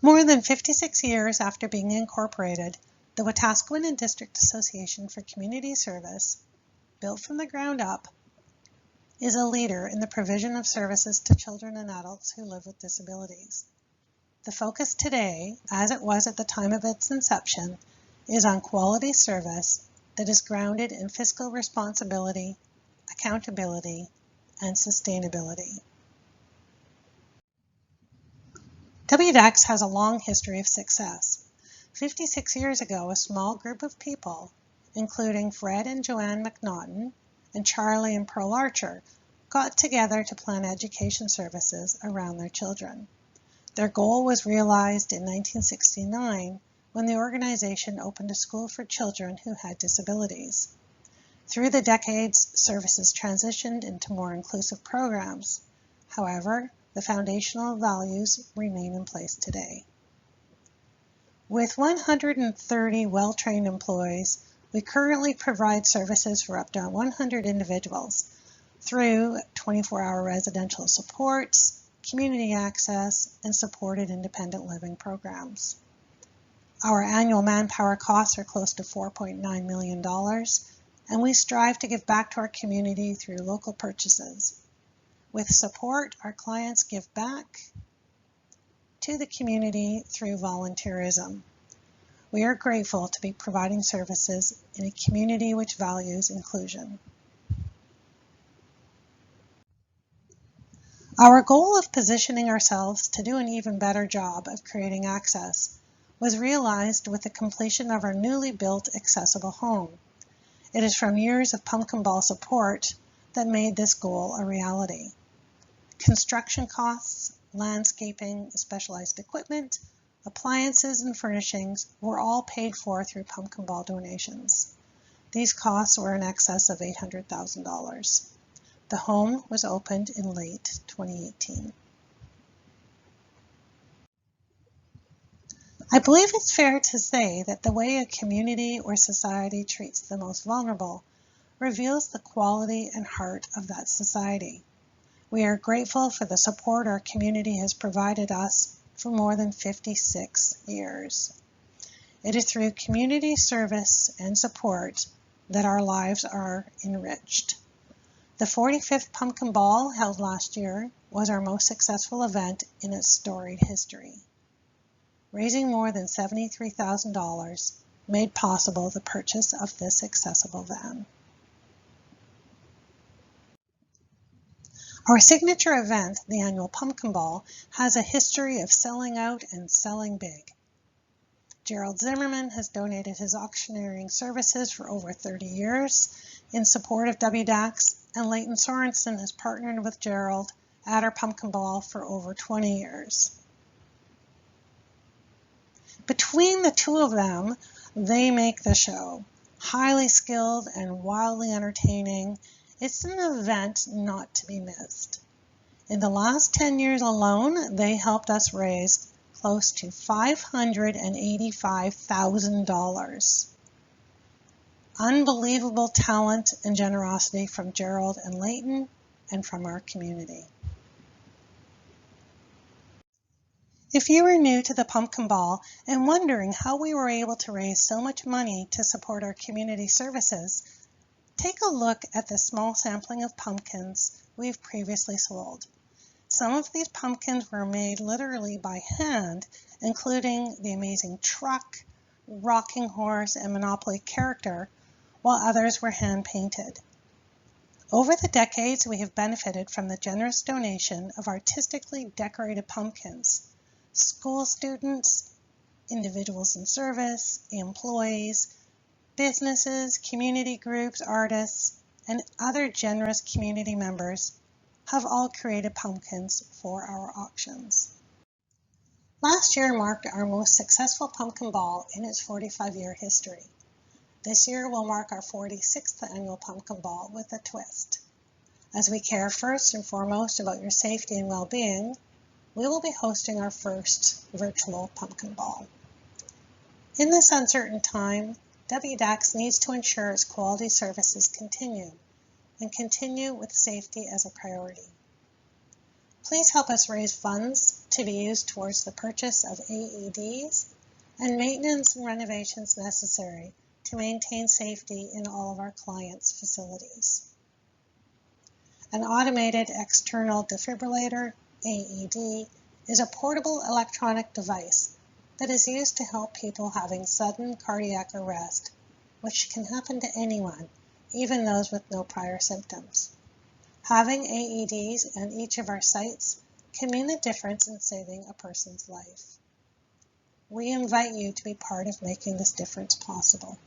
More than 56 years after being incorporated, the Wetaskiwin District Association for Community Service, built from the ground up, is a leader in the provision of services to children and adults who live with disabilities. The focus today, as it was at the time of its inception, is on quality service that is grounded in fiscal responsibility, accountability, and sustainability. Wdacs has a long history of success. 56 years ago, a small group of people, including Fred and Joanne McNaughton and Charlie and Pearl Archer, got together to plan education services around their children. Their goal was realized in 1969 when the organization opened a school for children who had disabilities. Through the decades, services transitioned into more inclusive programs. However, the foundational values remain in place today. With 130 well-trained employees, we currently provide services for up to 100 individuals through 24-hour residential supports, community access, and supported independent living programs. Our annual manpower costs are close to $4.9 million, and we strive to give back to our community through local purchases. With support, our clients give back to the community through volunteerism. We are grateful to be providing services in a community which values inclusion. Our goal of positioning ourselves to do an even better job of creating access was realized with the completion of our newly built accessible home. It is from years of pumpkin ball support that made this goal a reality. Construction costs, landscaping, specialized equipment, appliances, and furnishings were all paid for through pumpkin ball donations. These costs were in excess of $800,000. The home was opened in late 2018. I believe it's fair to say that the way a community or society treats the most vulnerable reveals the quality and heart of that society. We are grateful for the support our community has provided us for more than 56 years. It is through community service and support that our lives are enriched. The 45th Pumpkin Ball, held last year, was our most successful event in its storied history, raising more than $73,000, made possible the purchase of this accessible van. Our signature event, the annual Pumpkin Ball, has a history of selling out and selling big. Gerald Zimmerman has donated his auctioneering services for over 30 years in support of Wdacs, and Leighton Sorensen has partnered with Gerald at our Pumpkin Ball for over 20 years. Between the two of them, they make the show. Highly skilled and wildly entertaining, it's an event not to be missed. In the last 10 years alone, they helped us raise close to $585,000. Unbelievable talent and generosity from Gerald and Leighton and from our community. If you are new to the Pumpkin Ball and wondering how we were able to raise so much money to support our community services, take a look at the small sampling of pumpkins we've previously sold. Some of these pumpkins were made literally by hand, including the amazing truck, rocking horse, and Monopoly character, while others were hand-painted. Over the decades, we have benefited from the generous donation of artistically decorated pumpkins. School students, individuals in service, employees, businesses, community groups, artists, and other generous community members have all created pumpkins for our auctions. Last year marked our most successful Pumpkin Ball in its 45-year history. This year will mark our 46th annual Pumpkin Ball with a twist. As we care first and foremost about your safety and well-being, we will be hosting our first virtual Pumpkin Ball. In this uncertain time, Wdacs needs to ensure its quality services continue, and continue with safety as a priority. Please help us raise funds to be used towards the purchase of AEDs and maintenance and renovations necessary to maintain safety in all of our clients' facilities. An automated external defibrillator, AED, is a portable electronic device that is used to help people having sudden cardiac arrest, which can happen to anyone, even those with no prior symptoms. Having AEDs at each of our sites can mean the difference in saving a person's life. We invite you to be part of making this difference possible.